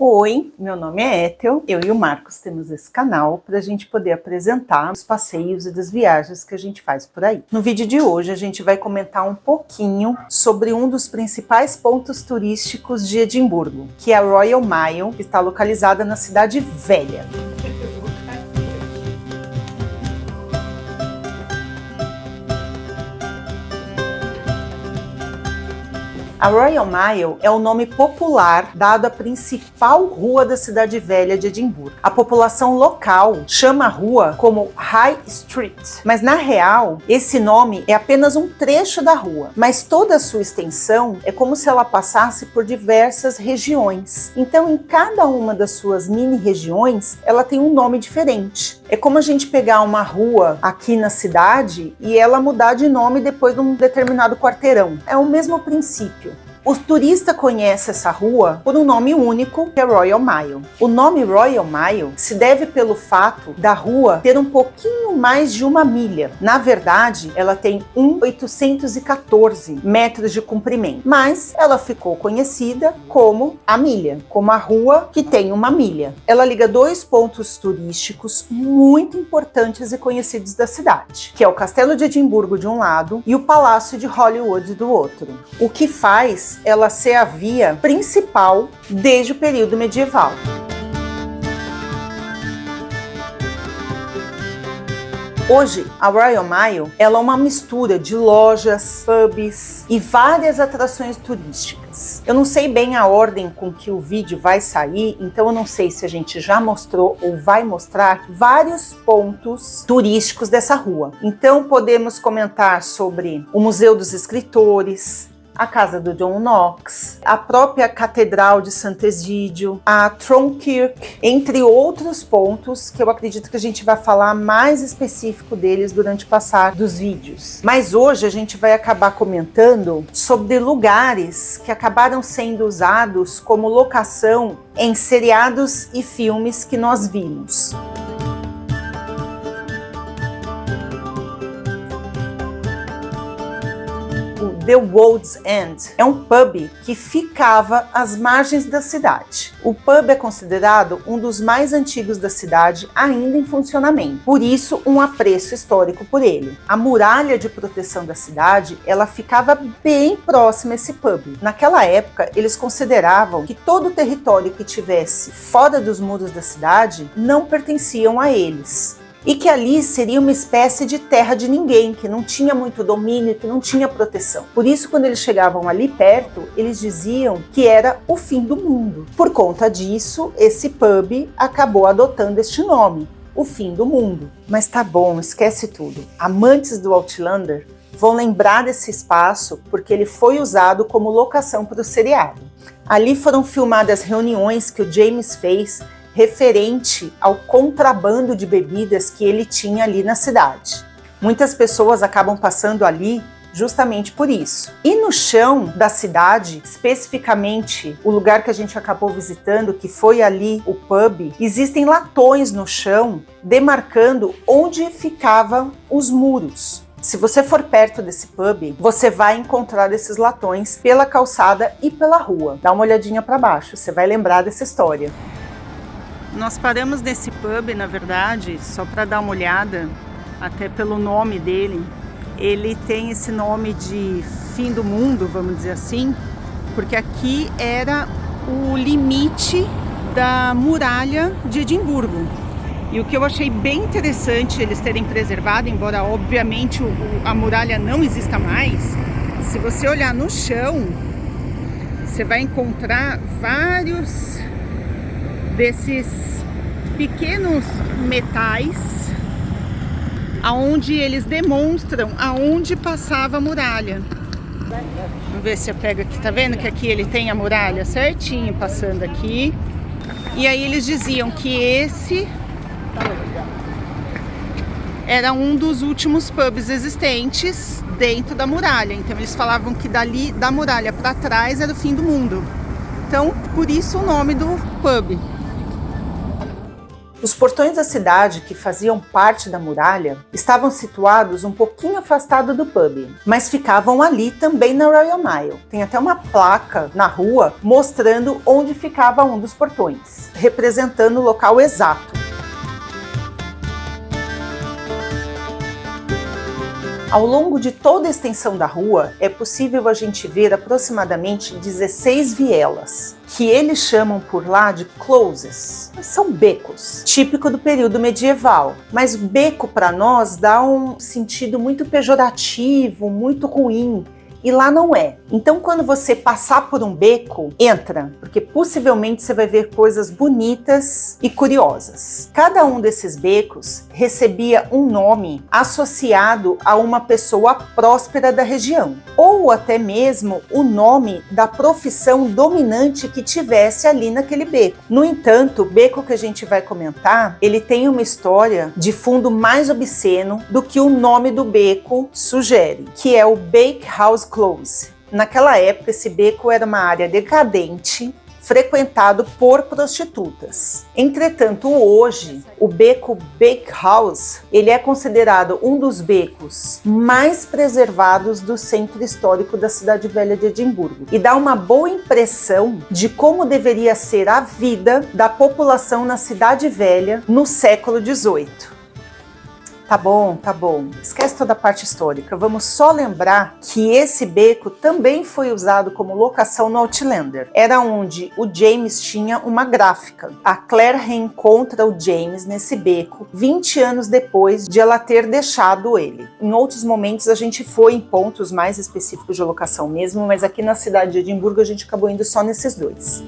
Oi, meu nome é Ethel, eu e o Marcos temos esse canal para a gente poder apresentar os passeios e das viagens que a gente faz por aí. No vídeo de hoje a gente vai comentar um pouquinho sobre um dos principais pontos turísticos de Edimburgo, que é a Royal Mile, que está localizada na Cidade Velha. A Royal Mile é o nome popular dado à principal rua da Cidade Velha de Edimburgo. A população local chama a rua como High Street, mas na real, esse nome é apenas um trecho da rua, mas toda a sua extensão é como se ela passasse por diversas regiões. Então, em cada uma das suas mini-regiões, ela tem um nome diferente. É como a gente pegar uma rua aqui na cidade e ela mudar de nome depois de um determinado quarteirão. É o mesmo princípio. O turista conhece essa rua por um nome único, que é Royal Mile. O nome Royal Mile se deve pelo fato da rua ter um pouquinho mais de 1 milha. Na verdade, ela tem 1.814 metros de comprimento, mas ela ficou conhecida como a milha, como a rua que tem 1 milha. Ela liga 2 pontos turísticos muito importantes e conhecidos da cidade, que é o Castelo de Edimburgo de um lado e o Palácio de Holyrood do outro, o que faz ela ser a via principal desde o período medieval. Hoje, a Royal Mile ela é uma mistura de lojas, pubs e várias atrações turísticas. Eu não sei bem a ordem com que o vídeo vai sair, então eu não sei se a gente já mostrou ou vai mostrar vários pontos turísticos dessa rua. Então podemos comentar sobre o Museu dos Escritores, a casa do John Knox, a própria Catedral de Santo Egídio, a Tromkirk, entre outros pontos que eu acredito que a gente vai falar mais específico deles durante o passar dos vídeos. Mas hoje a gente vai acabar comentando sobre lugares que acabaram sendo usados como locação em seriados e filmes que nós vimos. The World's End é um pub que ficava às margens da cidade. O pub é considerado um dos mais antigos da cidade ainda em funcionamento, por isso um apreço histórico por ele. A muralha de proteção da cidade, ela ficava bem próxima a esse pub. Naquela época, eles consideravam que todo o território que tivesse fora dos muros da cidade não pertenciam a eles. E que ali seria uma espécie de terra de ninguém, que não tinha muito domínio, que não tinha proteção. Por isso, quando eles chegavam ali perto, eles diziam que era o fim do mundo. Por conta disso, esse pub acabou adotando este nome, o fim do mundo. Mas tá bom, esquece tudo. Amantes do Outlander vão lembrar desse espaço porque ele foi usado como locação para o seriado. Ali foram filmadas reuniões que o James fez referente ao contrabando de bebidas que ele tinha ali na cidade. Muitas pessoas acabam passando ali justamente por isso. E no chão da cidade, especificamente o lugar que a gente acabou visitando, que foi ali o pub, existem latões no chão demarcando onde ficavam os muros. Se você for perto desse pub, você vai encontrar esses latões pela calçada e pela rua. Dá uma olhadinha para baixo, você vai lembrar dessa história. Nós paramos nesse pub, na verdade, só para dar uma olhada, até pelo nome dele. Ele tem esse nome de fim do mundo, vamos dizer assim, porque aqui era o limite da muralha de Edimburgo. E o que eu achei bem interessante eles terem preservado, embora obviamente a muralha não exista mais, se você olhar no chão, você vai encontrar vários desses pequenos metais aonde eles demonstram aonde passava a muralha. Vamos ver se eu pego aqui, tá vendo que aqui ele tem a muralha certinho passando aqui. E aí eles diziam que esse era um dos últimos pubs existentes dentro da muralha. Então eles falavam que dali da muralha para trás era o fim do mundo. Então, por isso o nome do pub. Os portões da cidade, que faziam parte da muralha, estavam situados um pouquinho afastado do pub, mas ficavam ali também na Royal Mile. Tem até uma placa na rua mostrando onde ficava um dos portões, representando o local exato. Ao longo de toda a extensão da rua, é possível a gente ver aproximadamente 16 vielas, que eles chamam por lá de closes. São becos, típico do período medieval. Mas beco para nós dá um sentido muito pejorativo, muito ruim. E lá não é. Então, quando você passar por um beco, entra, porque possivelmente você vai ver coisas bonitas e curiosas. Cada um desses becos recebia um nome associado a uma pessoa próspera da região, ou até mesmo o nome da profissão dominante que tivesse ali naquele beco. No entanto, o beco que a gente vai comentar, ele tem uma história de fundo mais obsceno do que o nome do beco sugere, que é o Bakehouse Close. Naquela época, esse beco era uma área decadente, frequentado por prostitutas. Entretanto, hoje, o beco Bakehouse, ele é considerado um dos becos mais preservados do centro histórico da cidade velha de Edimburgo e dá uma boa impressão de como deveria ser a vida da população na cidade velha no século XVIII. Tá bom. Esquece toda a parte histórica. Vamos só lembrar que esse beco também foi usado como locação no Outlander. Era onde o James tinha uma gráfica. A Claire reencontra o James nesse beco 20 anos depois de ela ter deixado ele. Em outros momentos a gente foi em pontos mais específicos de locação mesmo, mas aqui na cidade de Edimburgo a gente acabou indo só nesses dois.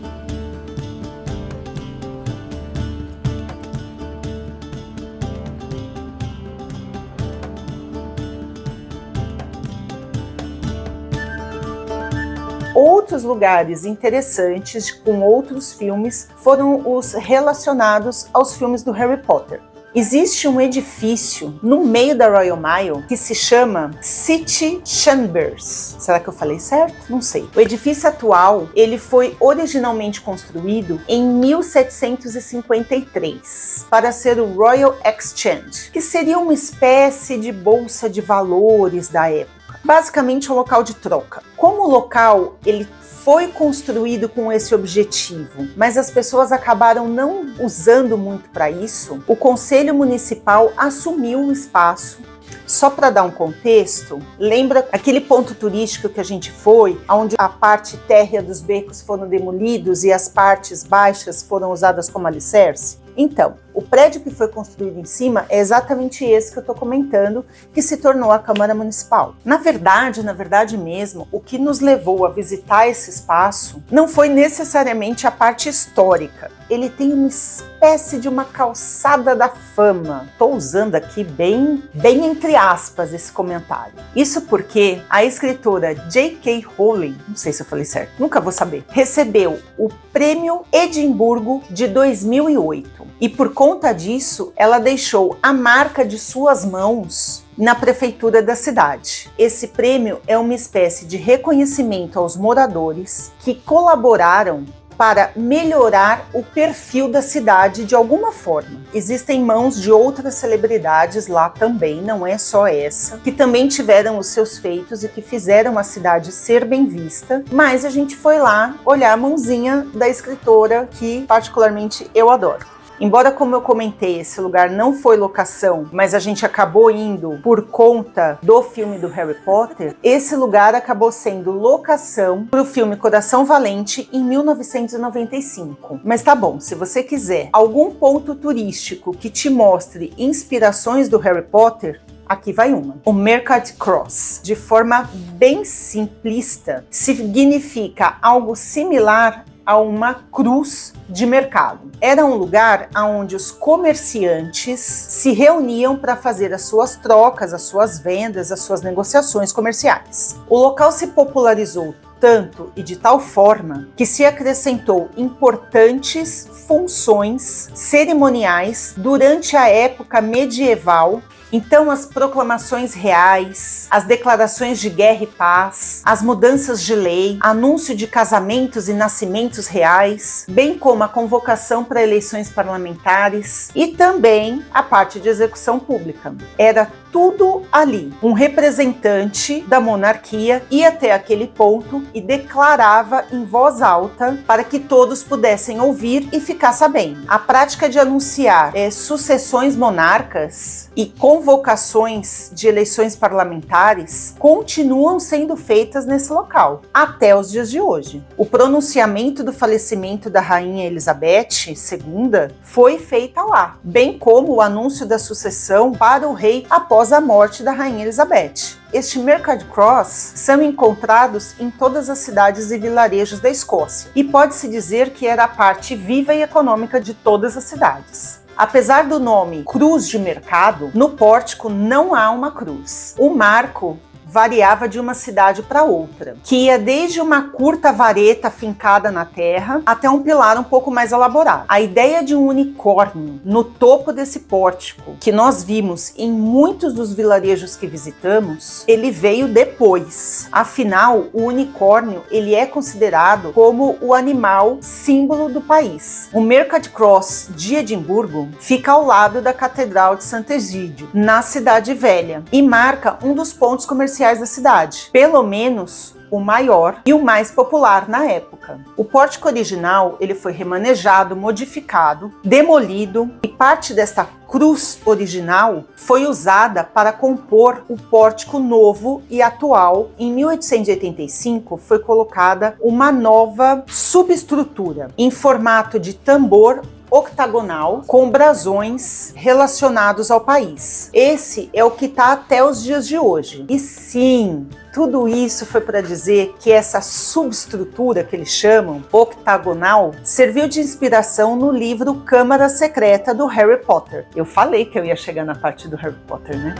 Outros lugares interessantes com outros filmes foram os relacionados aos filmes do Harry Potter. Existe um edifício no meio da Royal Mile que se chama City Chambers. Será que eu falei certo? Não sei. O edifício atual, ele foi originalmente construído em 1753 para ser o Royal Exchange, que seria uma espécie de bolsa de valores da época. Basicamente um local de troca. Como o local ele foi construído com esse objetivo, mas as pessoas acabaram não usando muito para isso, o Conselho Municipal assumiu o espaço. Só para dar um contexto, lembra aquele ponto turístico que a gente foi, onde a parte térrea dos becos foram demolidos e as partes baixas foram usadas como alicerce? Então, o prédio que foi construído em cima é exatamente esse que eu estou comentando, que se tornou a Câmara Municipal. Na verdade mesmo, o que nos levou a visitar esse espaço não foi necessariamente a parte histórica. Ele tem uma espécie de uma calçada da fama. Estou usando aqui bem entre aspas esse comentário. Isso porque a escritora J.K. Rowling, não sei se eu falei certo, nunca vou saber, recebeu o Prêmio Edimburgo de 2008. E por conta disso, ela deixou a marca de suas mãos na prefeitura da cidade. Esse prêmio é uma espécie de reconhecimento aos moradores que colaboraram para melhorar o perfil da cidade de alguma forma. Existem mãos de outras celebridades lá também, não é só essa, que também tiveram os seus feitos e que fizeram a cidade ser bem vista, mas a gente foi lá olhar a mãozinha da escritora que particularmente eu adoro. Embora, como eu comentei, esse lugar não foi locação, mas a gente acabou indo por conta do filme do Harry Potter, esse lugar acabou sendo locação para o filme Coração Valente em 1995. Mas tá bom, se você quiser algum ponto turístico que te mostre inspirações do Harry Potter, aqui vai uma. O Mercat Cross, de forma bem simplista, significa algo similar a uma cruz de mercado. Era um lugar onde os comerciantes se reuniam para fazer as suas trocas, as suas vendas, as suas negociações comerciais. O local se popularizou tanto e de tal forma que se acrescentou importantes funções cerimoniais durante a época medieval Então, as proclamações reais, as declarações de guerra e paz, as mudanças de lei, anúncio de casamentos e nascimentos reais, bem como a convocação para eleições parlamentares e também a parte de execução pública. Era tudo ali. Um representante da monarquia ia até aquele ponto e declarava em voz alta para que todos pudessem ouvir e ficar sabendo. A prática de anunciar sucessões monarcas e convocações de eleições parlamentares continuam sendo feitas nesse local, até os dias de hoje. O pronunciamento do falecimento da rainha Elizabeth II foi feita lá, bem como o anúncio da sucessão para o rei após a morte da rainha Elizabeth. Este Mercad Cross são encontrados em todas as cidades e vilarejos da Escócia, e pode-se dizer que era a parte viva e econômica de todas as cidades. Apesar do nome Cruz de Mercado, no pórtico não há uma cruz. O marco variava de uma cidade para outra, que ia desde uma curta vareta fincada na terra até um pilar um pouco mais elaborado. A ideia de um unicórnio no topo desse pórtico, que nós vimos em muitos dos vilarejos que visitamos, ele veio depois. Afinal, o unicórnio ele é considerado como o animal símbolo do país. O Mercad Cross de Edimburgo fica ao lado da Catedral de Santo Egídio, na Cidade Velha, e marca um dos pontos comerciais da cidade, pelo menos o maior e o mais popular na época. O pórtico original ele foi remanejado, modificado, demolido, e parte desta cruz original foi usada para compor o pórtico novo e atual. Em 1885 foi colocada uma nova subestrutura em formato de tambor octagonal com brasões relacionados ao país. Esse é o que está até os dias de hoje. E sim, tudo isso foi para dizer que essa subestrutura que eles chamam octagonal serviu de inspiração no livro Câmara Secreta do Harry Potter. Eu falei que eu ia chegar na parte do Harry Potter, né?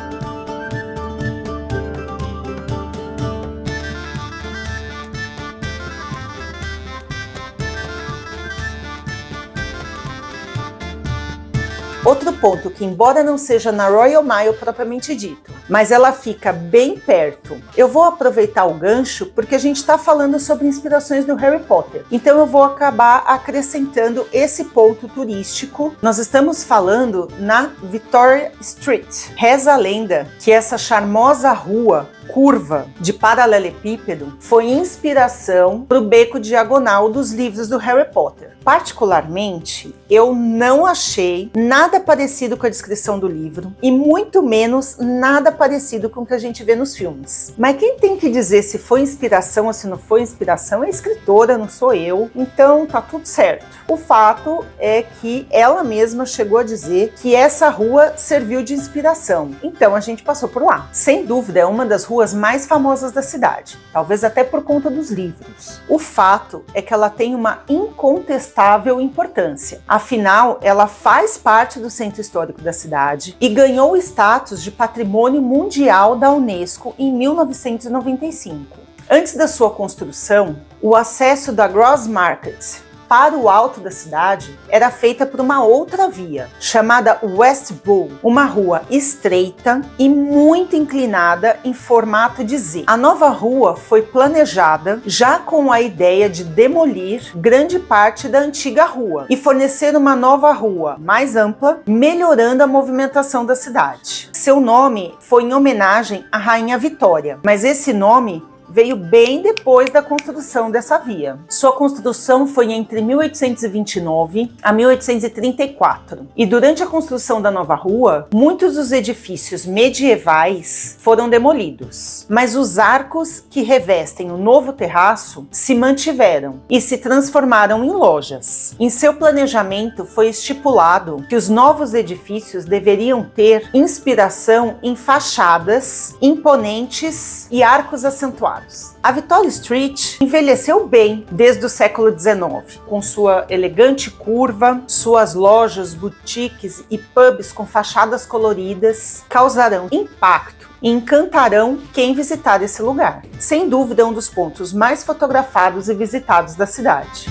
Outro ponto que, embora não seja na Royal Mile propriamente dito, mas ela fica bem perto. Eu vou aproveitar o gancho porque a gente está falando sobre inspirações do Harry Potter. Então eu vou acabar acrescentando esse ponto turístico. Nós estamos falando na Victoria Street. Reza a lenda que essa charmosa rua curva de paralelepípedo foi inspiração para o beco diagonal dos livros do Harry Potter. Particularmente, eu não achei nada parecido com a descrição do livro e muito menos nada parecido com o que a gente vê nos filmes. Mas quem tem que dizer se foi inspiração ou se não foi inspiração é a escritora, não sou eu, então tá tudo certo. O fato é que ela mesma chegou a dizer que essa rua serviu de inspiração, então a gente passou por lá. Sem dúvida, é uma das ruas mais famosas da cidade, talvez até por conta dos livros. O fato é que ela tem uma incontestável importância, afinal, ela faz parte do centro histórico da cidade e ganhou o status de Patrimônio Mundial da Unesco em 1995. Antes da sua construção, o acesso da Gross Market para o alto da cidade era feita por uma outra via, chamada West Bow, uma rua estreita e muito inclinada em formato de Z. A nova rua foi planejada já com a ideia de demolir grande parte da antiga rua e fornecer uma nova rua mais ampla, melhorando a movimentação da cidade. Seu nome foi em homenagem à Rainha Vitória, mas esse nome veio bem depois da construção dessa via. Sua construção foi entre 1829 a 1834. E durante a construção da nova rua, muitos dos edifícios medievais foram demolidos. Mas os arcos que revestem o novo terraço se mantiveram e se transformaram em lojas. Em seu planejamento foi estipulado que os novos edifícios deveriam ter inspiração em fachadas imponentes e arcos acentuados. A Victoria Street envelheceu bem desde o século XIX, com sua elegante curva, suas lojas, boutiques e pubs com fachadas coloridas causarão impacto e encantarão quem visitar esse lugar. Sem dúvida, é um dos pontos mais fotografados e visitados da cidade.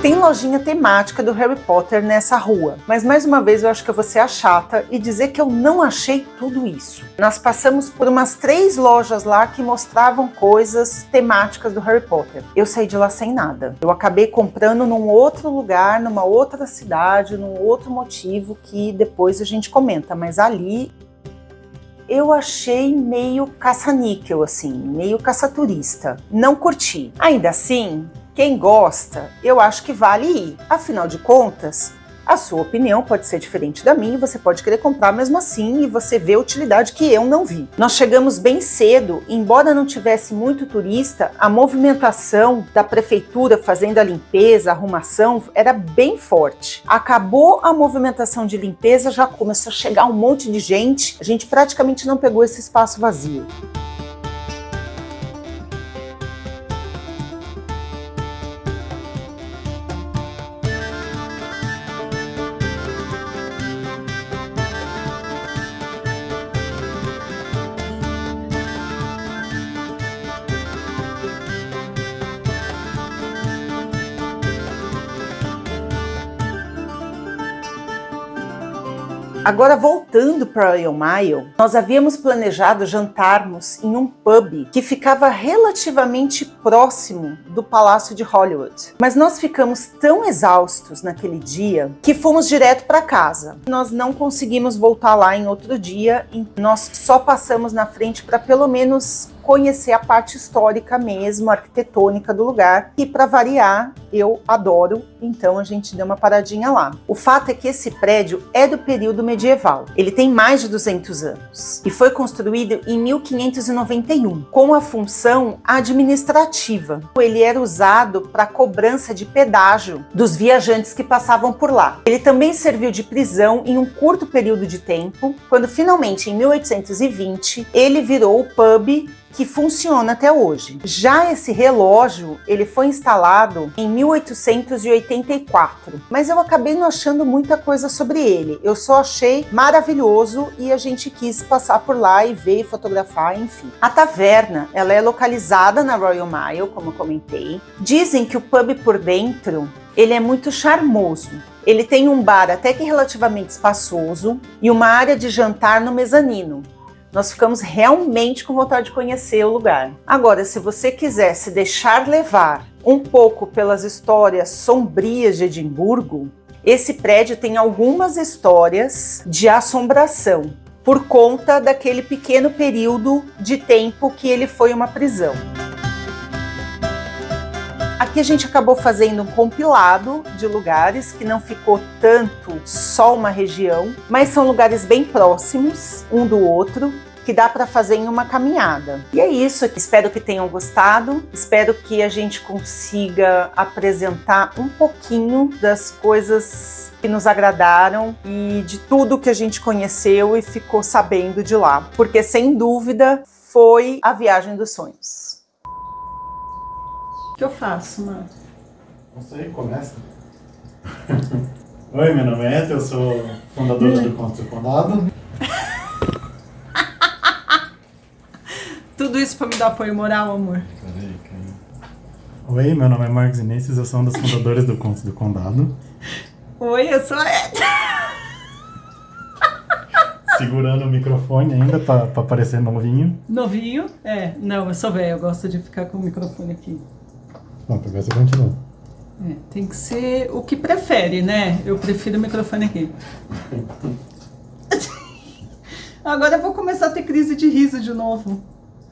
Tem lojinha temática do Harry Potter nessa rua, mas mais uma vez eu acho que eu vou ser a chata e dizer que eu não achei tudo isso. Nós passamos por umas 3 lojas lá que mostravam coisas temáticas do Harry Potter. Eu saí de lá sem nada. Eu acabei comprando num outro lugar, numa outra cidade, num outro motivo que depois a gente comenta, mas ali eu achei meio caça-níquel, assim, meio caça-turista. Não curti. Ainda assim, quem gosta, eu acho que vale ir. Afinal de contas, a sua opinião pode ser diferente da minha, você pode querer comprar mesmo assim e você vê a utilidade que eu não vi. Nós chegamos bem cedo, embora não tivesse muito turista, a movimentação da prefeitura fazendo a limpeza, a arrumação, era bem forte. Acabou a movimentação de limpeza, já começou a chegar um monte de gente, a gente praticamente não pegou esse espaço vazio. Agora, voltando para Royal Mile, nós havíamos planejado jantarmos em um pub que ficava relativamente próximo do Palácio de Holyrood. Mas nós ficamos tão exaustos naquele dia que fomos direto para casa. Nós não conseguimos voltar lá em outro dia, e nós só passamos na frente para pelo menos conhecer a parte histórica mesmo, arquitetônica do lugar, e para variar, eu adoro, então a gente deu uma paradinha lá. O fato é que esse prédio é do período medieval, ele tem mais de 200 anos e foi construído em 1591, com a função administrativa. Ele era usado para cobrança de pedágio dos viajantes que passavam por lá. Ele também serviu de prisão em um curto período de tempo, quando finalmente, em 1820, ele virou o pub que funciona até hoje. Já esse relógio, ele foi instalado em 1884, mas eu acabei não achando muita coisa sobre ele. Eu só achei maravilhoso e a gente quis passar por lá e ver, fotografar, enfim. A taverna, ela é localizada na Royal Mile, como eu comentei. Dizem que o pub por dentro, ele é muito charmoso. Ele tem um bar até que relativamente espaçoso e uma área de jantar no mezanino. Nós ficamos realmente com vontade de conhecer o lugar. Agora, se você quiser se deixar levar um pouco pelas histórias sombrias de Edimburgo, esse prédio tem algumas histórias de assombração, por conta daquele pequeno período de tempo que ele foi uma prisão. Aqui a gente acabou fazendo um compilado de lugares que não ficou tanto só uma região, mas são lugares bem próximos um do outro, que dá para fazer em uma caminhada. E é isso, espero que tenham gostado, espero que a gente consiga apresentar um pouquinho das coisas que nos agradaram e de tudo que a gente conheceu e ficou sabendo de lá, porque sem dúvida foi a viagem dos sonhos. O que eu faço, mano? Não sei, começa. Oi, meu nome é Ed, eu sou fundadora do Contos do Condado. Tudo isso pra me dar apoio moral, amor. Peraí. Oi, meu nome é Marcos Inícios, eu sou um dos fundadores do Contos do Condado. Oi, eu sou a Ed. Segurando o microfone ainda pra parecer novinho. Novinho? É, não, eu sou velho, eu gosto de ficar com o microfone aqui. Não, pra ver se continua. É, tem que ser o que prefere, né? Eu prefiro o microfone aqui. Agora eu vou começar a ter crise de riso de novo.